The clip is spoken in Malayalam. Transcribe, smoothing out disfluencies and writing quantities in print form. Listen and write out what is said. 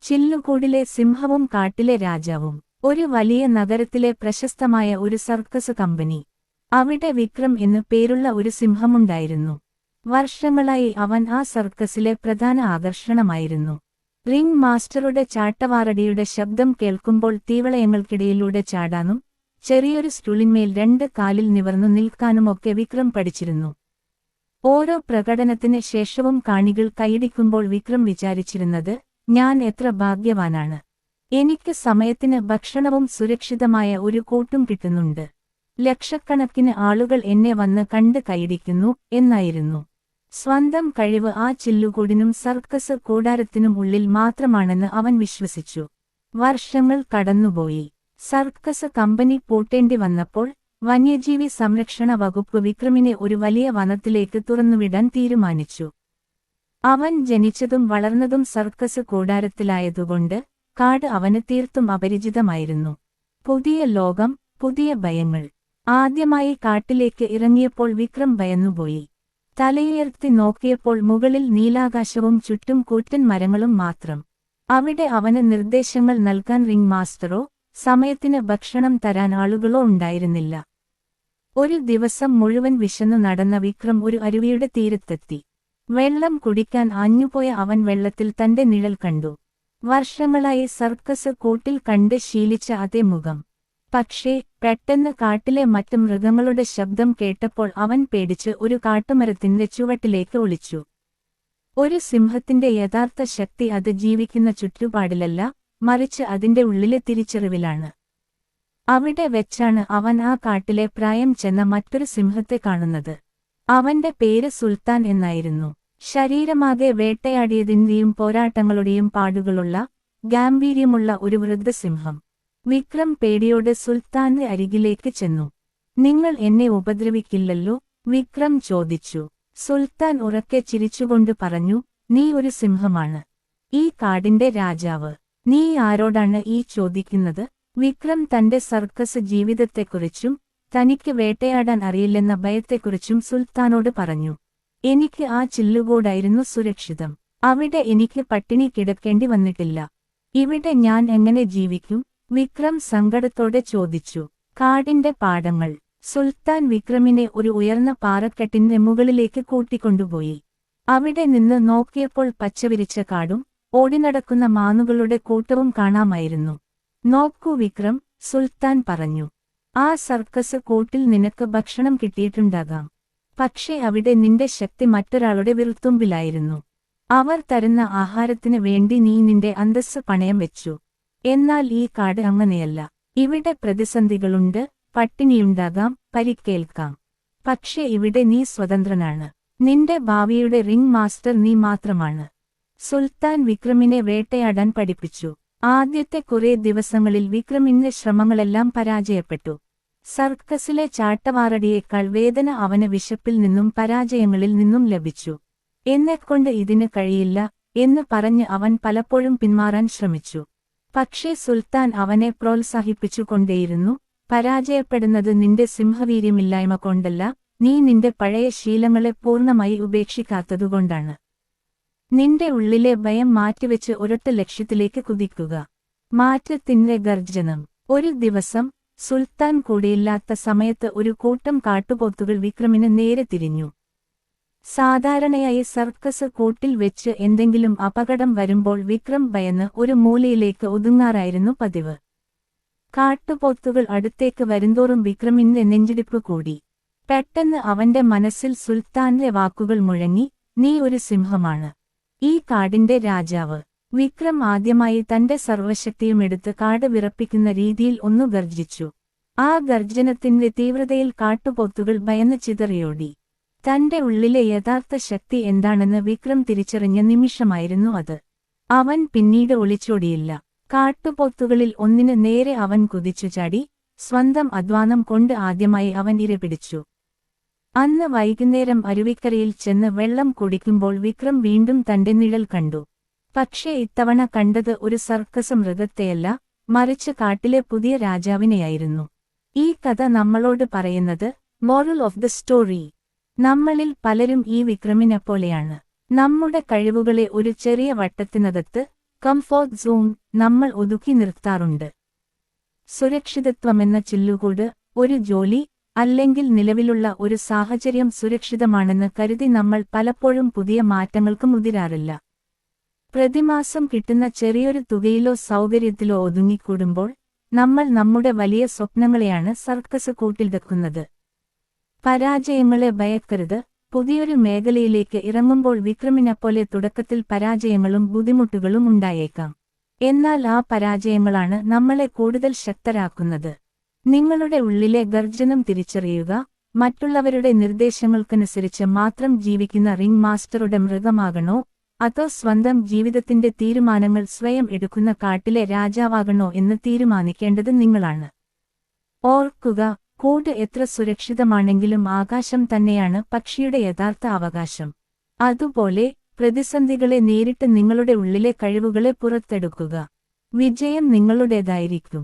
ചില്ലുകൂടിലെ സിംഹവും കാട്ടിലെ രാജാവും. ഒരു വലിയ നഗരത്തിലെ പ്രശസ്തമായ ഒരു സർക്കസ് കമ്പനി. അവിടെ വിക്രം എന്നു പേരുള്ള ഒരു സിംഹമുണ്ടായിരുന്നു. വർഷങ്ങളായി അവൻ ആ സർക്കസിലെ പ്രധാന ആകർഷണമായിരുന്നു. റിംഗ് മാസ്റ്ററുടെ ചാട്ടവാറടിയുടെ ശബ്ദം കേൾക്കുമ്പോൾ തീവളയങ്ങൾക്കിടയിലൂടെ ചാടാനും ചെറിയൊരു സ്റ്റൂളിന്മേൽ 2 കാലിൽ നിവർന്നു നിൽക്കാനുമൊക്കെ വിക്രം പഠിച്ചിരുന്നു. ഓരോ പ്രകടനത്തിന് ശേഷവും കാണികൾ കൈയടിക്കുമ്പോൾ വിക്രം വിചാരിച്ചിരുന്നത്, ഞാൻ എത്ര ഭാഗ്യവാനാണ്. എനിക്ക് സമയത്തിന് ഭക്ഷണവും സുരക്ഷിതമായ ഒരു കൂട്ടും കിട്ടുന്നുണ്ട്. ലക്ഷക്കണക്കിന് ആളുകൾ എന്നെ വന്ന് കണ്ട് കൈയടിക്കുന്നു എന്നായിരുന്നു. സ്വന്തം കഴിവ് ആ ചില്ലുകൂടിനും സർക്കസ് കൂടാരത്തിനും ഉള്ളിൽ മാത്രമാണെന്ന് അവൻ വിശ്വസിച്ചു. വർഷങ്ങൾ കടന്നുപോയി. സർക്കസ് കമ്പനി പൂട്ടേണ്ടി വന്നപ്പോൾ വന്യജീവി സംരക്ഷണ വകുപ്പ് വിക്രമിനെ ഒരു വലിയ വനത്തിലേക്ക് തുറന്നുവിടാൻ തീരുമാനിച്ചു. അവൻ ജനിച്ചതും വളർന്നതും സർക്കസ് കൂടാരത്തിലായതുകൊണ്ട് കാട് അവന് തീർത്തും അപരിചിതമായിരുന്നു. പുതിയ ലോകം, പുതിയ ഭയങ്ങൾ. ആദ്യമായി കാട്ടിലേക്ക് ഇറങ്ങിയപ്പോൾ വിക്രം ഭയന്നുപോയി. തലയുയർത്തി നോക്കിയപ്പോൾ മുകളിൽ നീലാകാശവും ചുറ്റും കൂറ്റൻ മരങ്ങളും മാത്രം. അവിടെ അവന് നിർദ്ദേശങ്ങൾ നൽകാൻ റിംഗ് മാസ്റ്ററോ സമയത്തിന് ഭക്ഷണം തരാൻ ആളുകളോ ഉണ്ടായിരുന്നില്ല. ഒരു ദിവസം മുഴുവൻ വിശന്നു നടന്ന വിക്രം ഒരു അരുവിയുടെ തീരത്തെത്തി. വെള്ളം കുടിക്കാൻ ആഞ്ഞുപോയ അവൻ വെള്ളത്തിൽ തന്റെ നിഴൽ കണ്ടു. വർഷങ്ങളായി സർക്കസ് കൂട്ടിൽ കണ്ട് ശീലിച്ച അതേ മുഖം. പക്ഷേ പെട്ടെന്ന് കാട്ടിലെ മറ്റ് മൃഗങ്ങളുടെ ശബ്ദം കേട്ടപ്പോൾ അവൻ പേടിച്ച് ഒരു കാട്ടുമരത്തിന്റെ ചുവട്ടിലേക്ക് ഒളിച്ചു. ഒരു സിംഹത്തിന്റെ യഥാർത്ഥ ശക്തി അത് ജീവിക്കുന്ന ചുറ്റുപാടിലല്ല, മറിച്ച് അതിന്റെ ഉള്ളിലെ തിരിച്ചറിവിലാണ്. അവിടെ വെച്ചാണ് അവൻ ആ കാട്ടിലെ പ്രായം ചെന്ന മറ്റൊരു സിംഹത്തെ കാണുന്നത്. അവന്റെ പേര് സുൽത്താൻ എന്നായിരുന്നു. ശരീരമാകെ വേട്ടയാടിയതിന്റെയും പോരാട്ടങ്ങളുടെയും പാടുകളുള്ള ഗാംഭീര്യമുള്ള ഒരു വൃദ്ധസിംഹം. വിക്രം പേടിയോടെ സുൽത്താന്റെ അരികിലേക്ക് ചെന്നു. നിങ്ങൾ എന്നെ ഉപദ്രവിക്കില്ലല്ലോ? വിക്രം ചോദിച്ചു. സുൽത്താൻ ഉറക്കെ ചിരിച്ചുകൊണ്ട് പറഞ്ഞു, നീ ഒരു സിംഹമാണ്, ഈ കാടിന്റെ രാജാവ്. നീ ആരോടാണ് ഈ ചോദിക്കുന്നത്? വിക്രം തന്റെ സർക്കസ് ജീവിതത്തെക്കുറിച്ചും തനിക്ക് വേട്ടയാടാൻ അറിയില്ലെന്ന ഭയത്തെക്കുറിച്ചും സുൽത്താനോട് പറഞ്ഞു. എനിക്ക് ആ ചില്ലുകൂടായിരുന്നു സുരക്ഷിതം. അവിടെ എനിക്ക് പട്ടിണി കിടക്കേണ്ടി വന്നിട്ടില്ല. ഇവിടെ ഞാൻ എങ്ങനെ ജീവിക്കും? വിക്രം സങ്കടത്തോടെ ചോദിച്ചു. കാടിന്റെ പാടങ്ങൾ. സുൽത്താൻ വിക്രമിനെ ഒരു ഉയർന്ന പാറക്കെട്ടിന്റെ മുകളിലേക്ക് കൂട്ടിക്കൊണ്ടുപോയി. അവിടെ നിന്ന് നോക്കിയപ്പോൾ പച്ചവിരിച്ച കാടും ഓടിനടക്കുന്ന മാനുകളുടെ കൂട്ടവും കാണാമായിരുന്നു. നോക്കൂ വിക്രം, സുൽത്താൻ പറഞ്ഞു. ആ സർക്കസ് കൂട്ടിൽ നിനക്ക് ഭക്ഷണം കിട്ടിയിട്ടുണ്ടാകാം. പക്ഷേ അവിടെ നിന്റെ ശക്തി മറ്റൊരാളുടെ വിരുത്തുമ്പിലായിരുന്നു. അവർ തരുന്ന ആഹാരത്തിന് വേണ്ടി നീ നിന്റെ അന്തസ്സ് പണയം വെച്ചു. എന്നാൽ ഈ കാട് അങ്ങനെയല്ല. ഇവിടെ പ്രതിസന്ധികളുണ്ട്, പട്ടിണിയുണ്ടാകാം, പരിക്കേൽക്കാം. പക്ഷേ ഇവിടെ നീ സ്വതന്ത്രനാണ്. നിന്റെ ഭാവിയുടെ റിംഗ് മാസ്റ്റർ നീ മാത്രമാണ്. സുൽത്താൻ വിക്രമിനെ വേട്ടയാടാൻ പഠിപ്പിച്ചു. ആദ്യത്തെ കുറേ ദിവസങ്ങളിൽ വിക്രമിന്റെ ശ്രമങ്ങളെല്ലാം പരാജയപ്പെട്ടു. സർക്കസിലെ ചാട്ടവാറടിയേക്കാൾ വേദന അവന് വിശപ്പിൽ നിന്നും പരാജയങ്ങളിൽ നിന്നും ലഭിച്ചു. എന്നെക്കൊണ്ട് ഇതിന് കഴിയില്ല എന്ന് പറഞ്ഞ് അവൻ പലപ്പോഴും പിന്മാറാൻ ശ്രമിച്ചു. പക്ഷേ സുൽത്താൻ അവനെ പ്രോത്സാഹിപ്പിച്ചുകൊണ്ടേയിരുന്നു. പരാജയപ്പെടുന്നത് നിന്റെ സിംഹവീര്യമില്ലായ്മ കൊണ്ടല്ല, നീ നിന്റെ പഴയ ശീലങ്ങളെ പൂർണ്ണമായി ഉപേക്ഷിക്കാത്തതുകൊണ്ടാണ്. നിന്റെ ഉള്ളിലെ ഭയം മാറ്റിവെച്ച് ഒരൊറ്റ ലക്ഷ്യത്തിലേക്ക് കുതിക്കുക. മാറ്റത്തിന്റെ ഗർജനം. ഒരു ദിവസം സുൽത്താൻ കൂടെയില്ലാത്ത സമയത്ത് ഒരു കൂട്ടം കാട്ടുപോത്തുകൾ വിക്രമിന് നേരെ തിരിഞ്ഞു. സാധാരണയായി സർക്കസ് കൂട്ടിൽ വെച്ച് എന്തെങ്കിലും അപകടം വരുമ്പോൾ വിക്രം ഭയന്ന് ഒരു മൂലയിലേക്ക് ഒതുങ്ങാറായിരുന്നു പതിവ്. കാട്ടുപോത്തുകൾ അടുത്തേക്ക് വരുന്തോറും വിക്രമിന്റെ നെഞ്ചിടിപ്പ് കൂടി. പെട്ടെന്ന് അവന്റെ മനസ്സിൽ സുൽത്താന്റെ വാക്കുകൾ മുഴങ്ങി, നീ ഒരു സിംഹമാണ്, ഈ കാടിന്റെ രാജാവ്. വിക്രം ആദ്യമായി തന്റെ സർവശക്തിയുമെടുത്ത് കാട് വിറപ്പിക്കുന്ന രീതിയിൽ ഒന്നു ഗർജിച്ചു. ആ ഗർജനത്തിന്റെ തീവ്രതയിൽ കാട്ടുപോത്തുകൾ ഭയന്ന് ചിതറിയോടി. തന്റെ ഉള്ളിലെ യഥാർത്ഥ ശക്തി എന്താണെന്ന് വിക്രം തിരിച്ചറിഞ്ഞ നിമിഷമായിരുന്നു അത്. അവൻ പിന്നീട് ഒളിച്ചോടിയില്ല. കാട്ടുപോത്തുകളിൽ ഒന്നിന് നേരെ അവൻ കുതിച്ചുചാടി. സ്വന്തം അധ്വാനം കൊണ്ട് ആദ്യമായി അവൻ ഇരപിടിച്ചു. അന്ന് വൈകുന്നേരം അരുവിക്കരയിൽ ചെന്ന് വെള്ളം കുടിക്കുമ്പോൾ വിക്രം വീണ്ടും തന്റെ നിഴൽ കണ്ടു. പക്ഷേ ഇത്തവണ കണ്ടത് ഒരു സർക്കസ് മൃഗത്തെയല്ല, മറിച്ച് കാട്ടിലെ പുതിയ രാജാവിനെയായിരുന്നു. ഈ കഥ നമ്മളോട് പറയുന്നത്, മോറൽ ഓഫ് ദ സ്റ്റോറി, നമ്മളിൽ പലരും ഈ വിക്രമിനെപ്പോലെയാണ്. നമ്മുടെ കഴിവുകളെ ഒരു ചെറിയ വട്ടത്തിനകത്ത് കംഫോർട്ട് സോൺ നമ്മൾ ഒതുക്കി നിർത്താറുണ്ട്. സുരക്ഷിതത്വമെന്ന ചില്ലുകൂട് ഒരു ജോലി അല്ലെങ്കിൽ നിലവിലുള്ള ഒരു സാഹചര്യം സുരക്ഷിതമാണെന്ന് കരുതി നമ്മൾ പലപ്പോഴും പുതിയ മാറ്റങ്ങൾക്ക് മുതിരാറില്ല. പ്രതിമാസം കിട്ടുന്ന ചെറിയൊരു തുകയിലോ സൗകര്യത്തിലോ ഒതുങ്ങിക്കൂടുമ്പോൾ നമ്മൾ നമ്മുടെ വലിയ സ്വപ്നങ്ങളെയാണ് സർക്കസ് കൂട്ടിൽവെക്കുന്നത്. പരാജയങ്ങളെ ഭയക്കരുത്. പുതിയൊരു മേഖലയിലേക്ക് ഇറങ്ങുമ്പോൾ വിക്രമിനെപ്പോലെ തുടക്കത്തിൽ പരാജയങ്ങളും ബുദ്ധിമുട്ടുകളും ഉണ്ടായേക്കാം. എന്നാൽ ആ പരാജയങ്ങളാണ് നമ്മളെ കൂടുതൽ ശക്തരാക്കുന്നത്. നിങ്ങളുടെ ഉള്ളിലെ ഗർജനം തിരിച്ചറിയുക. മറ്റുള്ളവരുടെ നിർദ്ദേശങ്ങൾക്കനുസരിച്ച് മാത്രം ജീവിക്കുന്ന റിംഗ് മാസ്റ്ററുടെ മൃഗമാകണോ അതോ സ്വന്തം ജീവിതത്തിന്റെ തീരുമാനങ്ങൾ സ്വയം എടുക്കുന്ന കാട്ടിലെ രാജാവാകണോ എന്ന് തീരുമാനിക്കേണ്ടത് നിങ്ങളാണ്. ഓർക്കുക, കൂട് എത്ര സുരക്ഷിതമാണെങ്കിലും ആകാശം തന്നെയാണ് പക്ഷിയുടെ യഥാർത്ഥ അവകാശം. അതുപോലെ പ്രതിസന്ധികളെ നേരിട്ട് നിങ്ങളുടെ ഉള്ളിലെ കഴിവുകളെ പുറത്തെടുക്കുക. വിജയം നിങ്ങളുടേതായിരിക്കും.